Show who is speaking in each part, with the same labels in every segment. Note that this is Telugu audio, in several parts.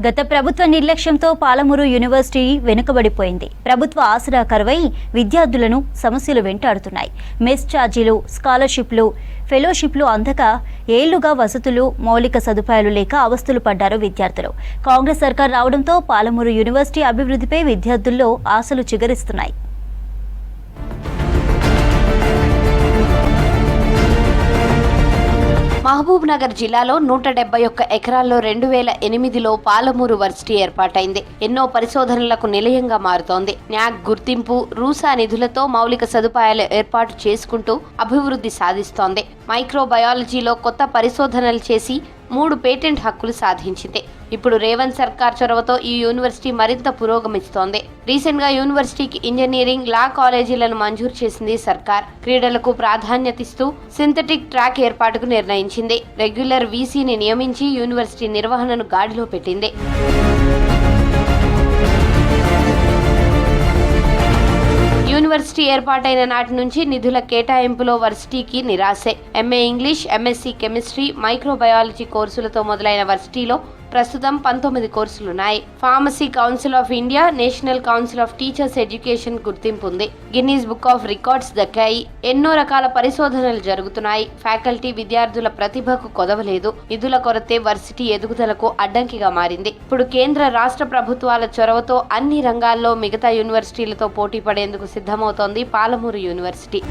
Speaker 1: గత ప్రభుత్వ నిర్లక్ష్యంతో పాలమూరు యూనివర్సిటీ వెనుకబడిపోయింది. ప్రభుత్వ ఆసరా కరువై విద్యార్థులను సమస్యలు వెంటాడుతున్నాయి. మెస్ ఛార్జీలు, స్కాలర్షిప్లు, ఫెలోషిప్లు అందక ఏళ్లుగా వసతులు, మౌలిక సదుపాయాలు లేక అవస్థలు పడ్డారు విద్యార్థులు. కాంగ్రెస్ సర్కార్ రావడంతో పాలమూరు యూనివర్సిటీ అభివృద్ధిపై విద్యార్థుల్లో ఆశలు చిగురిస్తున్నాయి.
Speaker 2: మహబూబ్ నగర్ జిల్లాలో 171 ఎకరాల్లో 2008లో పాలమూరు వర్సిటీ ఏర్పాటైంది. ఎన్నో పరిశోధనలకు నిలయంగా మారుతోంది. న్యాక్ గుర్తింపు, రూసా నిధులతో మౌలిక సదుపాయాలు ఏర్పాటు చేసుకుంటూ అభివృద్ధి సాధిస్తోంది. మైక్రోబయాలజీలో కొత్త పరిశోధనలు చేసి 3 పేటెంట్ హక్కులు సాధించింది. ఇప్పుడు రేవంత్ సర్కార్ చొరవతో ఈ యూనివర్సిటీ మరింత పురోగమిస్తోంది. రీసెంట్ గా యూనివర్సిటీకి ఇంజనీరింగ్, లా కాలేజీలను మంజూరు చేసింది సర్కార్. క్రీడలకు ప్రాధాన్యతిస్తూ సింథటిక్ ట్రాక్ ఏర్పాటుకు నిర్ణయించింది. రెగ్యులర్ వీసీని నియమించి యూనివర్సిటీ నిర్వహణను గాడిలో పెట్టింది. యూనివర్సిటీ ఏర్పాటైన నాటి నుంచి నిధుల కేటాయింపులో వర్సిటీకి నిరాశే. MA English, MSc chemistry, microbiology కోర్సులతో మొదలైన వర్సిటీలో ప్రస్తుతం 19 కోర్సులున్నాయి. Pharmacy council of India, national council of teachers education గుర్తింపు ఉంది. గిన్నీస్ బుక్ ఆఫ్ రికార్డ్స్ దక్కాయి. ఎన్నో రకాల పరిశోధనలు జరుగుతున్నాయి. ఫ్యాకల్టీ, విద్యార్థుల ప్రతిభకు కొదవలేదు. నిధుల కొరతే వర్సిటీ ఎదుగుదలకు అడ్డంకిగా మారింది. ఇప్పుడు కేంద్ర, రాష్ట్ర ప్రభుత్వాల చొరవతో అన్ని రంగాల్లో మిగతా యూనివర్సిటీలతో పోటీ పడేందుకు సిద్ధమవుతోంది పాలమూరు యూనివర్సిటీ.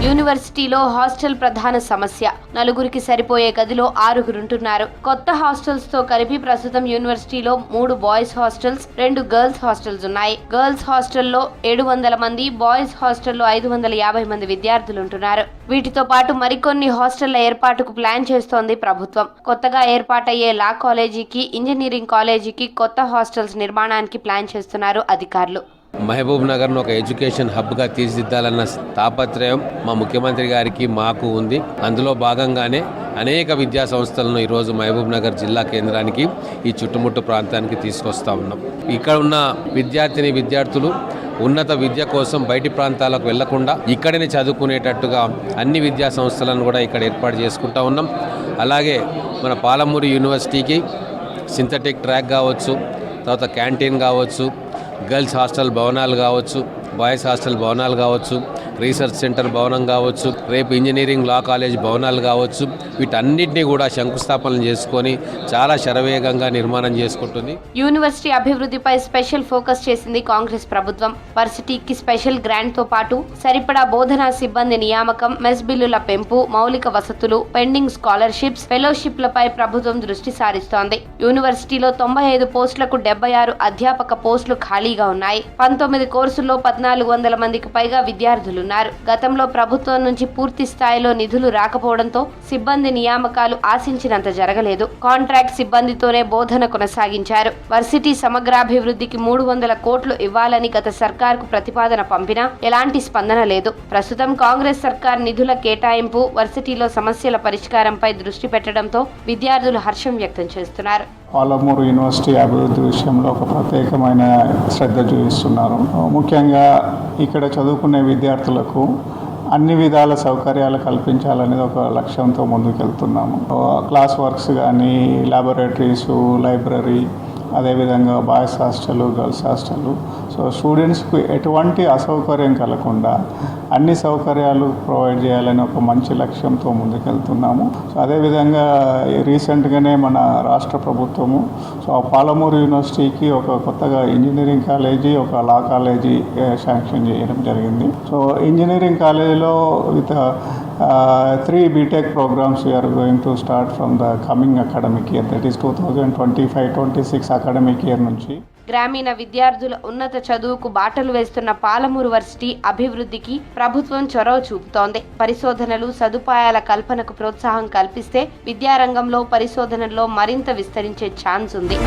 Speaker 2: యూనివర్సిటీలో హాస్టల్ ప్రధాన సమస్య. 4గురికి సరిపోయే గదిలో 6గురుంటున్నారు. కొత్త హాస్టల్స్ తో కలిపి ప్రస్తుతం యూనివర్సిటీలో 3 బాయ్స్ హాస్టల్స్, 2 గర్ల్స్ హాస్టల్స్ ఉన్నాయి. గర్ల్స్ హాస్టల్లో 700 మంది, బాయ్స్ హాస్టల్లో 550 మంది విద్యార్థులుంటున్నారు. వీటితో పాటు మరికొన్ని హాస్టళ్ల ఏర్పాటుకు ప్లాన్ చేస్తోంది ప్రభుత్వం. కొత్తగా ఏర్పాటయ్యే లా కాలేజీకి, ఇంజనీరింగ్ కాలేజీకి కొత్త హాస్టల్స్ నిర్మాణానికి ప్లాన్ చేస్తున్నారు అధికారులు.
Speaker 3: మహబూబ్ నగర్ను ఒక ఎడ్యుకేషన్ హబ్గా తీర్చిదిద్దాలన్న తాపత్రయం మా ముఖ్యమంత్రి గారికి, మాకు ఉంది. అందులో భాగంగానే అనేక విద్యా సంస్థలను ఈరోజు మహబూబ్ నగర్ జిల్లా కేంద్రానికి, ఈ చుట్టుముట్టు ప్రాంతానికి తీసుకొస్తా ఉన్నాం. ఇక్కడ ఉన్న విద్యార్థులు ఉన్నత విద్య కోసం బయటి ప్రాంతాలకు వెళ్లకుండా ఇక్కడనే చదువుకునేటట్టుగా అన్ని విద్యా సంస్థలను కూడా ఇక్కడ ఏర్పాటు చేసుకుంటా ఉన్నాం. అలాగే మన పాలమూరు యూనివర్సిటీకి సింథటిక్ ట్రాక్ కావచ్చు, తర్వాత క్యాంటీన్ కావచ్చు, గర్ల్స్ హాస్టల్ భవనాలు కావచ్చు, బాయ్స్ హాస్టల్ భవనాలు కావచ్చు, రీసెర్చ్ సెంటర్ భవనం కావచ్చు, రేపు ఇంజనీరింగ్, లా కాలేజ్ భవనాలు కావచ్చు, వీటన్నిటినీ కూడా శంకుస్థాపన చేసుకొని చాలా శరవేగంగా నిర్మాణం చేసుకుంటుంది.
Speaker 2: యూనివర్సిటీ అభివృద్ధిపై స్పెషల్ ఫోకస్ చేసింది కాంగ్రెస్ ప్రభుత్వం. వర్సిటీకి స్పెషల్ గ్రాంట్ తో పాటు సరిపడా బోధనా సిబ్బంది నియామకం, మెస్ బిల్లుల పెంపు, మౌలిక వసతులు, పెండింగ్ స్కాలర్షిప్స్, ఫెలోషిప్లపై ప్రభుత్వం దృష్టి సారిస్తోంది. యూనివర్సిటీలో 95 పోస్టులకు 76 అధ్యాపక పోస్టులు ఖాళీగా ఉన్నాయి. 19 కోర్సుల్లో 1400 మందికి పైగా విద్యార్థులు. గతంలో ప్రభుత్వం నుంచి పూర్తి స్థాయిలో నిధులు రాకపోవడంతో సిబ్బంది నియామకాలు ఆశించినంత జరగలేదు. కాంట్రాక్ట్ సిబ్బందితోనే బోధన కొనసాగించారు. వర్సిటీ సమగ్రాభివృద్ధికి 300 కోట్లు ఇవ్వాలని గత సర్కార్కు ప్రతిపాదన పంపినా ఎలాంటి స్పందన లేదు. ప్రస్తుతం కాంగ్రెస్ సర్కార్ నిధుల కేటాయింపు, వర్సిటీలో సమస్యల పరిష్కారంపై దృష్టి పెట్టడంతో విద్యార్థులు హర్షం వ్యక్తం చేస్తున్నారు.
Speaker 4: పాలమూరు యూనివర్సిటీ అభివృద్ధి విషయంలో ఒక ప్రత్యేకమైన శ్రద్ధ చూపిస్తున్నారు. ముఖ్యంగా ఇక్కడ చదువుకునే విద్యార్థులకు అన్ని విధాల సౌకర్యాలు కల్పించాలనేది ఒక లక్ష్యంతో ముందుకెళ్తున్నాము. క్లాస్ వర్క్స్ కానీ, ల్యాబొరేటరీసు, లైబ్రరీ, అదేవిధంగా boys hostel, girls hostel. So స్టూడెంట్స్కి ఎటువంటి అసౌకర్యం కలగకుండా అన్ని సౌకర్యాలు ప్రొవైడ్ చేయాలని ఒక మంచి లక్ష్యంతో ముందుకెళ్తున్నాము. సో అదేవిధంగా రీసెంట్గానే మన రాష్ట్ర ప్రభుత్వము పాలమూరు యూనివర్సిటీకి ఒక కొత్తగా ఇంజనీరింగ్ కాలేజీ, ఒక లా కాలేజీ శాంక్షన్ చేయడం జరిగింది. సో ఇంజనీరింగ్ కాలేజీలో with 3 BTech programs we are going to start from the coming academic year, that is 2025-26 academic year నుంచి.
Speaker 2: గ్రామీణ విద్యార్థుల ఉన్నత చదువుకు బాటలు వేస్తున్న పాలమూరు వర్సిటీ అభివృద్ధికి ప్రభుత్వం చొరవ చూపుతోంది. పరిశోధనలు, సదుపాయాల కల్పనకు ప్రోత్సాహం కల్పిస్తే విద్యారంగంలో పరిశోధనల్లో మరింత విస్తరించే ఛాన్స్ ఉంది.